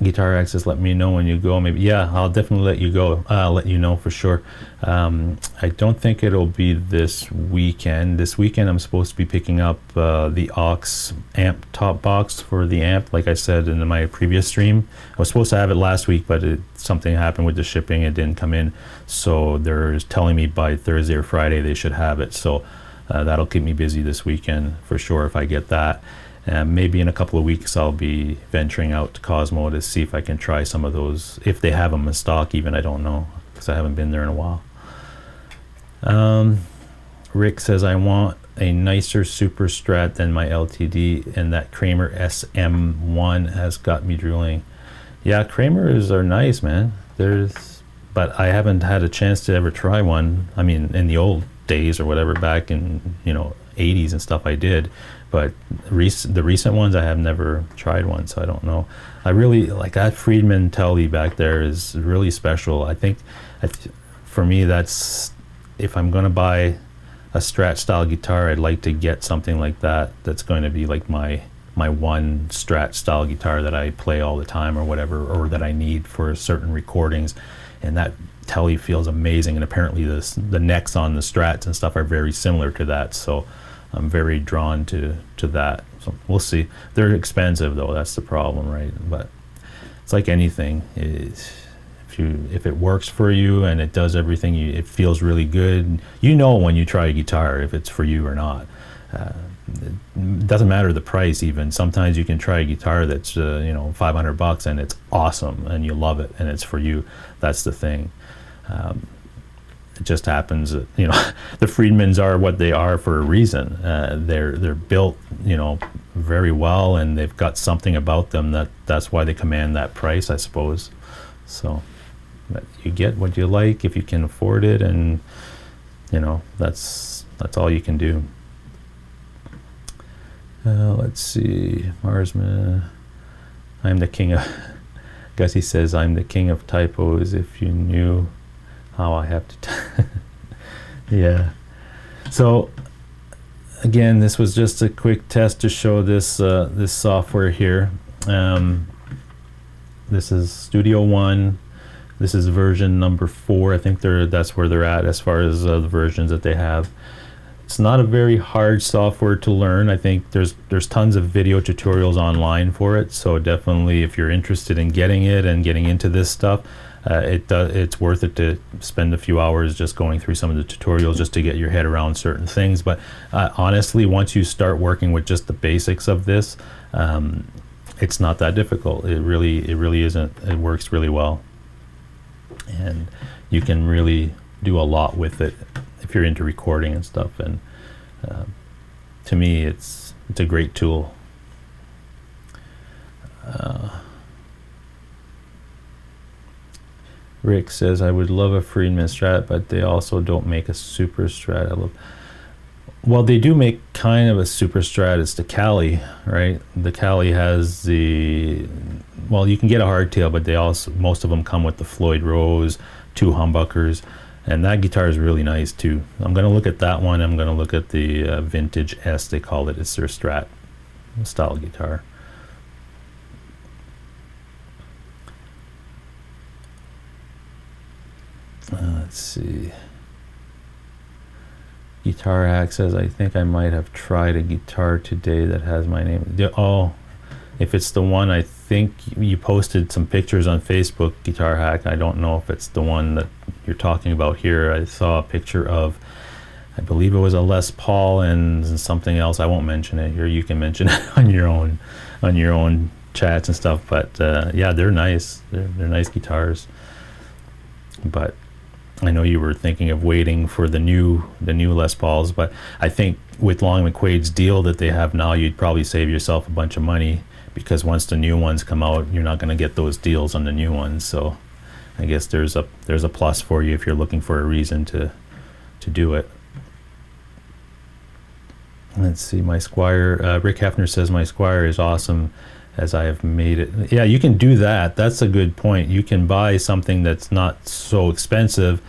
Guitar Access, let me know when you go. Maybe, yeah, I'll definitely let you go. I'll let you know for sure. I don't think it'll be this weekend. This weekend I'm supposed to be picking up the aux amp top box for the amp, like I said in my previous stream. I was supposed to have it last week, but something happened with the shipping. It didn't come in, so they're telling me by Thursday or Friday they should have it. So that'll keep me busy this weekend for sure if I get that. Maybe in a couple of weeks I'll be venturing out to Cosmo to see if I can try some of those, if they have them in stock even. I don't know, because I haven't been there in a while. Rick says, I want a nicer Super Strat than my LTD, and that Kramer SM1 has got me drooling. Yeah, Kramers are nice, man. But I haven't had a chance to ever try one. I mean, in the old days or whatever, back in, you know, 80s and stuff, I did. But the recent ones, I have never tried one, so I don't know. I really like that Friedman Telly back there is really special. I think for me, that's, if I'm going to buy a Strat style guitar, I'd like to get something like that. That's going to be like my one Strat style guitar that I play all the time or whatever, or that I need for certain recordings. And that Telly feels amazing. And apparently the necks on the Strats and stuff are very similar to that. So I'm very drawn to that. So we'll see. They're expensive though, that's the problem, right? But it's like anything. If it works for you and it does everything, it feels really good. You know when you try a guitar if it's for you or not. It doesn't matter the price even. Sometimes you can try a guitar that's you know, $500 and it's awesome and you love it and it's for you. That's the thing. It just happens that, you know, the Friedmans are what they are for a reason. They're built, you know, very well, and they've got something about them that's why they command that price, I suppose. So but you get what you like if you can afford it, and you know, that's all you can do. Let's see, Marsman. I'm the king of. Gussie says, I'm the king of typos. If you knew how I have to yeah. So again, this was just a quick test to show this this software here. This is Studio One. This is version number 4. I think that's where they're at as far as the versions that they have. It's not a very hard software to learn. I think there's tons of video tutorials online for it. So definitely, if you're interested in getting it and getting into this stuff, it's worth it to spend a few hours just going through some of the tutorials just to get your head around certain things. But honestly, once you start working with just the basics of this, it's not that difficult. It really isn't. It works really well, and you can really do a lot with it if you're into recording and stuff. And to me, it's a great tool. Rick says, I would love a Friedman Strat, but they also don't make a Super Strat. Well, they do make kind of a Super Strat. It's the Cali, right? The Cali has well, you can get a hardtail, but they also, most of them come with the Floyd Rose, 2 humbuckers, and that guitar is really nice too. I'm going to look at that one. I'm going to look at the Vintage S, they call it. It's their Strat style guitar. Let's see. Guitar Hack says, I think I might have tried a guitar today that has my name. Oh, if it's the one, I think you posted some pictures on Facebook, Guitar Hack. I don't know if it's the one that you're talking about here. I saw a picture of, I believe it was a Les Paul and something else. I won't mention it here. You can mention it on your own chats and stuff. But yeah, they're nice. They're nice guitars. But I know you were thinking of waiting for the new Les Pauls, but I think with Long McQuaid's deal that they have now, you'd probably save yourself a bunch of money, because once the new ones come out, you're not going to get those deals on the new ones. So I guess there's a plus for you if you're looking for a reason to do it. Let's see, my Squire, Rick Hefner says, my Squire is awesome as I have made it. Yeah, you can do that. That's a good point. You can buy something that's not so expensive,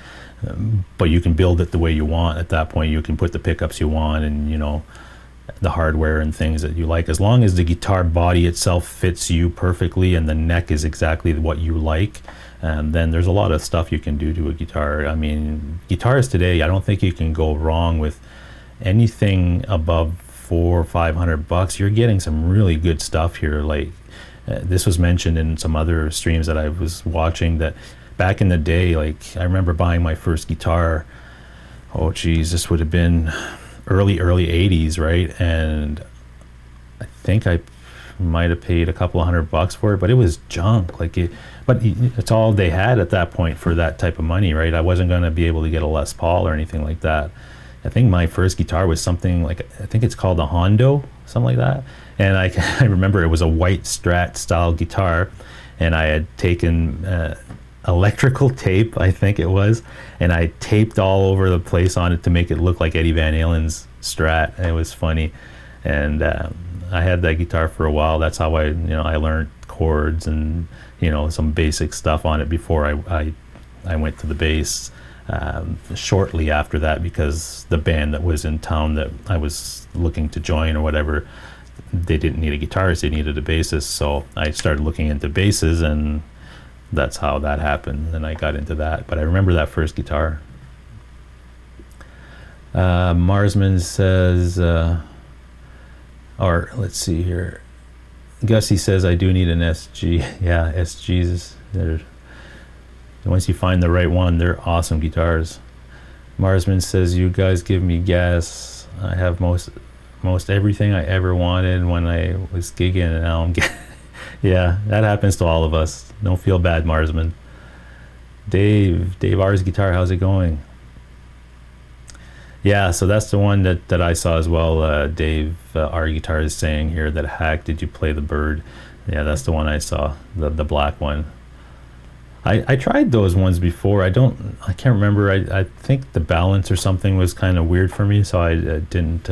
but you can build it the way you want. At that point, you can put the pickups you want, and you know, the hardware and things that you like. As long as the guitar body itself fits you perfectly and the neck is exactly what you like, then there's a lot of stuff you can do to a guitar. I mean, guitars today, I don't think you can go wrong with anything above $400 or $500. You're getting some really good stuff here. Like this was mentioned in some other streams that I was watching, that back in the day, like I remember buying my first guitar, oh geez, this would have been early 80s, right? And I think I might have paid a couple of $100 for it, but it was junk. Like it's all they had at that point for that type of money, right? I wasn't going to be able to get a Les Paul or anything like that. I think my first guitar was something like, I think it's called a Hondo, something like that. And I remember it was a white Strat style guitar, and I had taken electrical tape, I think it was, and I taped all over the place on it to make it look like Eddie Van Halen's Strat. And it was funny. And I had that guitar for a while. That's how I learned chords and some basic stuff on it before I went to the bass shortly after that, because the band that was in town that I was looking to join or whatever, they didn't need a guitarist, they needed a bassist. So I started looking into basses, and that's how that happened, and I got into that. But I remember that first guitar. Marsman says, or let's see here, Gussie says, I do need an SG. Yeah, SGs, once you find the right one, they're awesome guitars. Marsman says, you guys give me gas. I have most everything I ever wanted when I was gigging, and now I'm getting yeah, that happens to all of us. Don't feel bad, Marsman. Dave R's Guitar, how's it going? Yeah, so that's the one that I saw as well. Dave R Guitar is saying here that, Hack, did you play the Bird? Yeah, that's the one I saw, the black one. I tried those ones before. I can't remember. I think the balance or something was kind of weird for me, so I didn't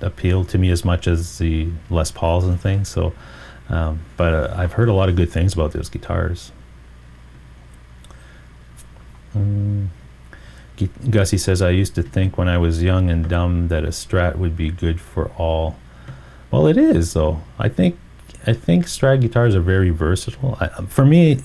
appeal to me as much as the Les Pauls and things. So, but I've heard a lot of good things about those guitars. Gussie says, I used to think when I was young and dumb that a Strat would be good for all. Well, it is, though. I think Strat guitars are very versatile. For me,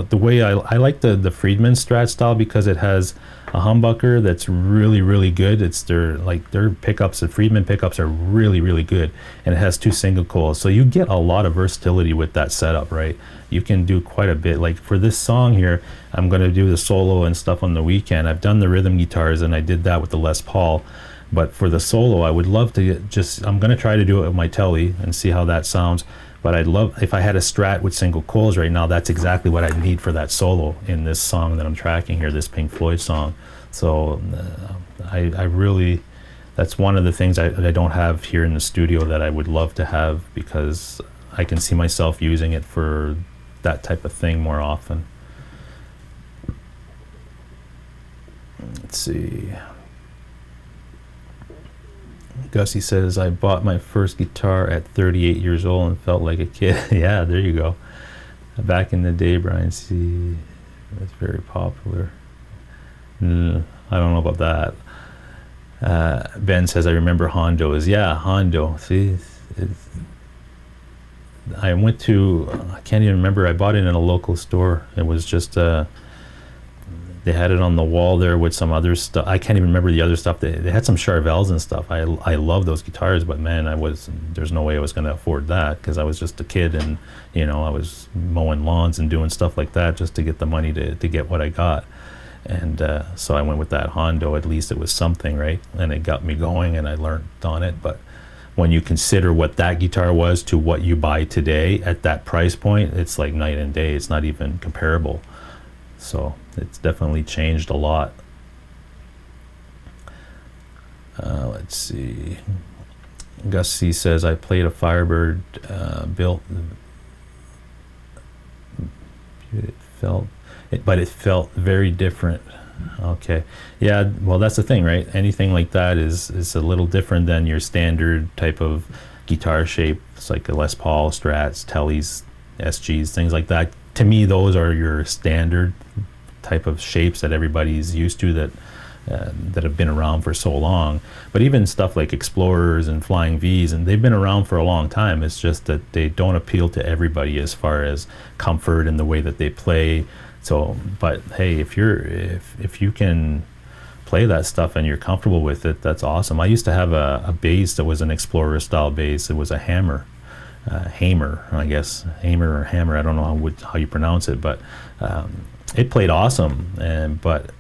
the way I like the Friedman Strat style, because it has a humbucker that's really, really good. It's their pickups, the Friedman pickups are really, really good, and it has 2 single coils, so you get a lot of versatility with that setup, right? You can do quite a bit. Like for this song here, I'm going to do the solo and stuff on the weekend. I've done the rhythm guitars, and I did that with the Les Paul, but for the solo, I would love to I'm going to try to do it with my Telly and see how that sounds. But I'd love, if I had a Strat with single coils right now, that's exactly what I need for that solo in this song that I'm tracking here, this Pink Floyd song. So I really, that's one of the things I don't have here in the studio that I would love to have, because I can see myself using it for that type of thing more often. Let's see. Gussie says, I bought my first guitar at 38 years old and felt like a kid. Yeah, there you go. Back in the day, Brian C. was very popular. I don't know about that. Ben says, I remember Hondos. Yeah, Hondo. See, I went to, I can't even remember, I bought it in a local store. It was just they had it on the wall there with some other stuff. I can't even remember the other stuff. They had some Charvels and stuff. I love those guitars, but man, there's no way I was going to afford that, because I was just a kid, and I was mowing lawns and doing stuff like that just to get the money to get what I got. And so I went with that Hondo. At least it was something, right? And it got me going, and I learned on it. But when you consider what that guitar was to what you buy today at that price point, it's like night and day. It's not even comparable. So it's definitely changed a lot. Let's see. Gussie says, I played a Firebird built. But it felt very different. Okay. Yeah, well, that's the thing, right? Anything like that is a little different than your standard type of guitar shape. It's like a Les Paul, Strats, Tellys, SGs, things like that. To me, those are your standard type of shapes that everybody's used to, that that have been around for so long. But even stuff like Explorers and Flying V's, and they've been around for a long time. It's just that they don't appeal to everybody as far as comfort and the way that they play. So, but hey, if you can play that stuff and you're comfortable with it, that's awesome. I used to have a bass that was an Explorer style bass. It was a Hammer. Hamer, I guess, Hamer or Hammer, I don't know how you pronounce it, but it played awesome, but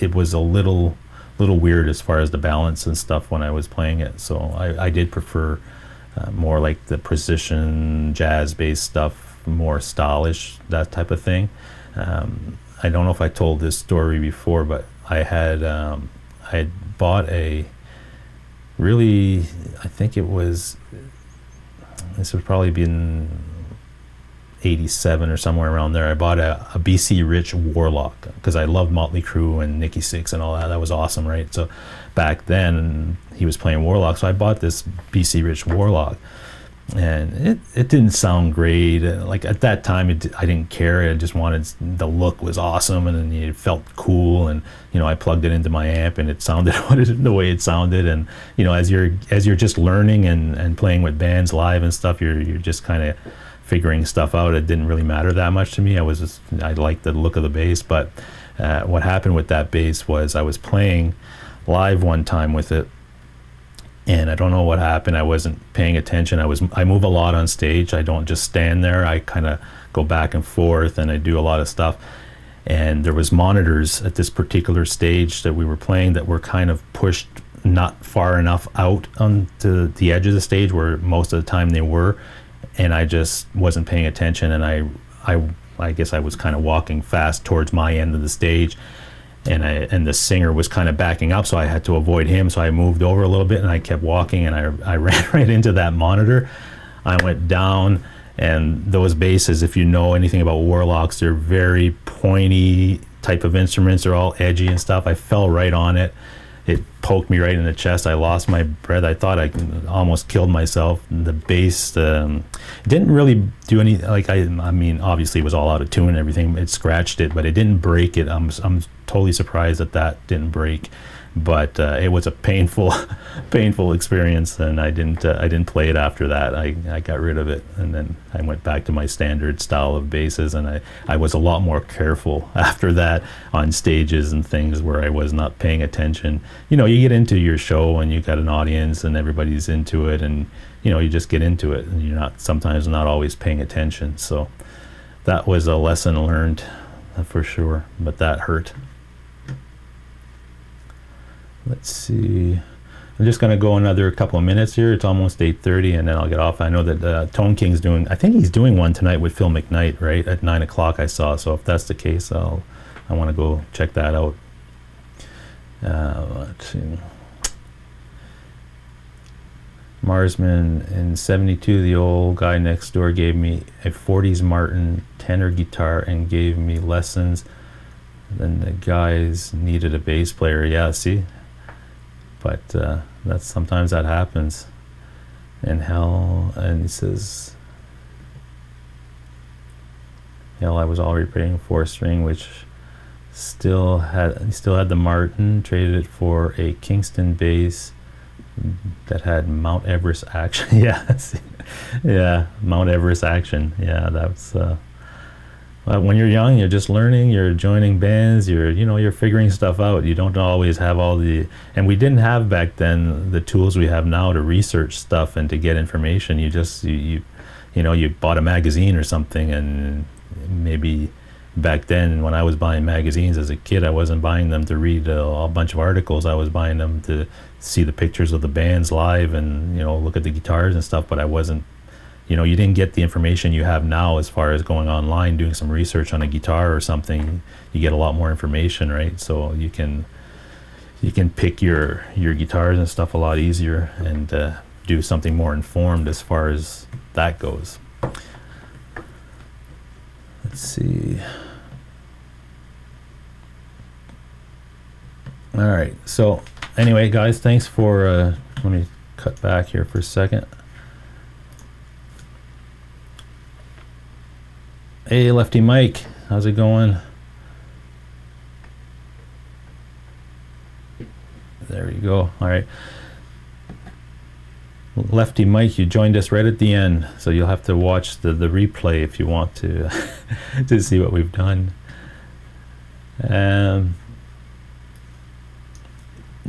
it was a little weird as far as the balance and stuff when I was playing it. So I did prefer more like the precision jazz based stuff, more stylish, that type of thing. I don't know if I told this story before, but I had bought a really, I think it was, this would probably been 87 or somewhere around there. I bought a BC Rich Warlock because I loved Motley Crue and Nikki Sixx and all that. That was awesome, right? So back then he was playing Warlock, so I bought this BC Rich Warlock, and it didn't sound great. Like at that time, I didn't care. I just wanted, the look was awesome, and then it felt cool. And I plugged it into my amp, and it sounded the way it sounded. And as you're just learning and playing with bands live and stuff, you're just kind of figuring stuff out. It didn't really matter that much to me. I liked the look of the bass. But what happened with that bass was I was playing live one time with it, and I don't know what happened. I wasn't paying attention. I move a lot on stage. I don't just stand there. I kind of go back and forth, and I do a lot of stuff. And there was monitors at this particular stage that we were playing that were kind of pushed not far enough out onto the edge of the stage where most of the time they were, and I just wasn't paying attention. And I guess I was kind of walking fast towards my end of the stage, and the singer was kind of backing up, so I had to avoid him. So I moved over a little bit, and I kept walking, and I ran right into that monitor. I went down, and those basses, if you know anything about Warlocks, they're very pointy type of instruments. They're all edgy and stuff. I fell right on it. It poked me right in the chest. I lost my breath. I thought I almost killed myself. The bass didn't really do any, like, I mean, obviously it was all out of tune and everything. It scratched it, but it didn't break it. I'm totally surprised that didn't break. But it was a painful experience, and I didn't play it after that. I got rid of it, and then I went back to my standard style of basses, and I was a lot more careful after that on stages and things where I was not paying attention. You get into your show and you got an audience and everybody's into it, and you just get into it, and you're sometimes not always paying attention. So that was a lesson learned for sure, but that hurt. Let's see, I'm just going to go another couple of minutes here. It's almost 8:30, and then I'll get off. I know that Tone King's I think he's doing one tonight with Phil McKnight, right, at 9 o'clock I saw. So if that's the case, I want to go check that out. Let's see. Marsman in 72, the old guy next door gave me a 40s Martin tenor guitar and gave me lessons. Then the guys needed a bass player. Yeah, see? But that's sometimes that happens. And he says, hell, I was already playing 4-string, which he still had the Martin, traded it for a Kingston bass that had Mount Everest action. Yeah, yeah, Mount Everest action. Yeah, that's when you're young, you're just learning, you're joining bands, you're figuring stuff out. You don't always have and we didn't have back then the tools we have now to research stuff and to get information. You bought a magazine or something, and maybe back then when I was buying magazines as a kid, I wasn't buying them to read a bunch of articles. I was buying them to see the pictures of the bands live and look at the guitars and stuff, but I wasn't, you didn't get the information you have now as far as going online, doing some research on a guitar or something. You get a lot more information, right? So you can pick your guitars and stuff a lot easier and do something more informed as far as that goes. Let's see. All right. So anyway, guys, thanks for, let me cut back here for a second. Hey, Lefty Mike, how's it going? There you go. All right. Lefty Mike, you joined us right at the end, so you'll have to watch the replay if you want to to see what we've done.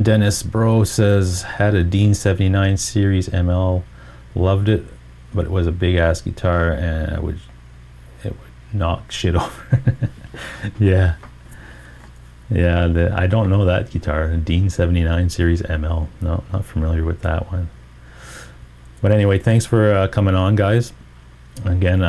Dennis Bro says, had a Dean 79 series ML, loved it, but it was a big ass guitar and it would knock shit over. Yeah. Yeah, I don't know that guitar, Dean 79 series ML. No, not familiar with that one. But anyway, thanks for coming on, guys. Again,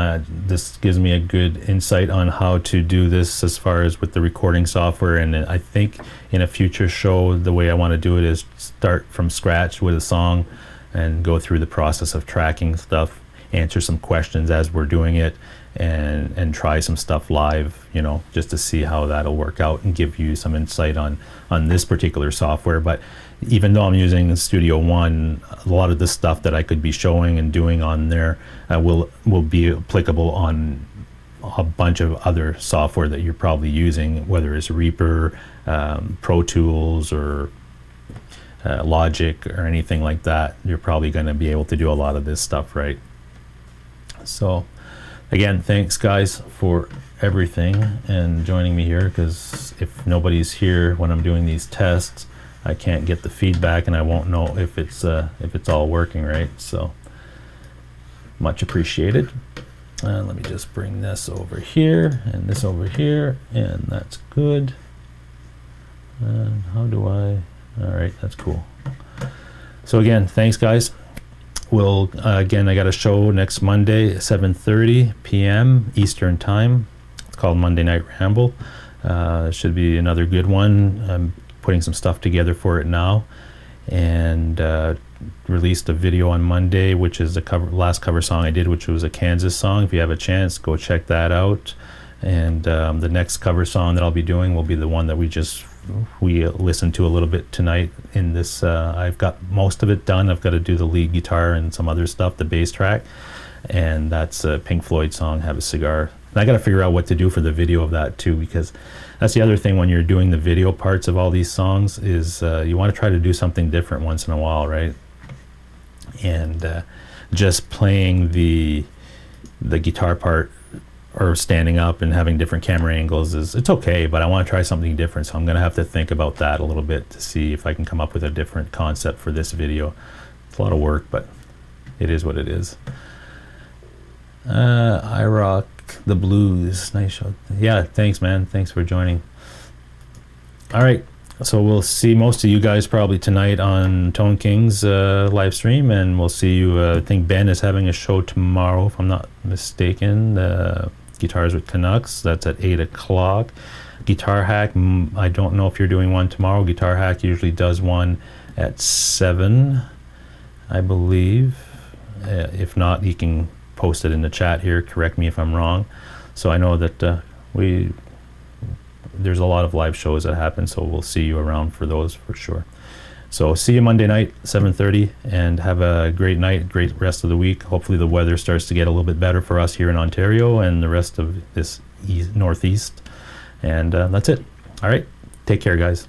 this gives me a good insight on how to do this as far as with the recording software. And I think in a future show, the way I want to do it is start from scratch with a song and go through the process of tracking stuff, answer some questions as we're doing it, and try some stuff live, you know, just to see how that'll work out and give you some insight on this particular software. But even though I'm using Studio One, a lot of the stuff that I could be showing and doing on there will be applicable on a bunch of other software that you're probably using, whether it's Reaper, Pro Tools, or Logic, or anything like that. You're probably going to be able to do a lot of this stuff, right? So again, thanks guys for everything and joining me here, because if nobody's here when I'm doing these tests, I can't get the feedback and I won't know if it's all working right. So much appreciated. Let me just bring this over here and this over here, and that's good. How do I? All right, that's cool. So again, thanks guys. We'll again, I got a show next Monday, 7:30 p.m. Eastern time. It's called Monday Night Ramble. It should be another good one. I'm putting some stuff together for it now, and released a video on Monday, which is the last cover song I did, which was a Kansas song. If you have a chance, go check that out. And the next cover song that I'll be doing will be the one that we listened to a little bit tonight in this. I've got most of it done. I've got to do the lead guitar and some other stuff, the bass track, and that's a Pink Floyd song, Have a Cigar. And I got to figure out what to do for the video of that too, because that's the other thing when you're doing the video parts of all these songs is you want to try to do something different once in a while, right? And just playing the guitar part or standing up and having different camera angles it's okay, but I want to try something different, so I'm going to have to think about that a little bit to see if I can come up with a different concept for this video. It's a lot of work, but it is what it is. I Rock the Blues, nice show. Yeah, thanks man, thanks for joining. All right, so we'll see most of you guys probably tonight on Tone King's live stream, and we'll see you. I think Ben is having a show tomorrow, if I'm not mistaken. Guitars with Canucks, that's at 8 o'clock. Guitar Hack, I don't know if you're doing one tomorrow. Guitar Hack usually does one at 7, I believe. If not, he can post it in the chat here, correct me if I'm wrong. So I know that there's a lot of live shows that happen, so we'll see you around for those for sure. So see you Monday night, 7:30, and have a great night, great rest of the week. Hopefully the weather starts to get a little bit better for us here in Ontario and the rest of this northeast. And that's it. All right, take care guys.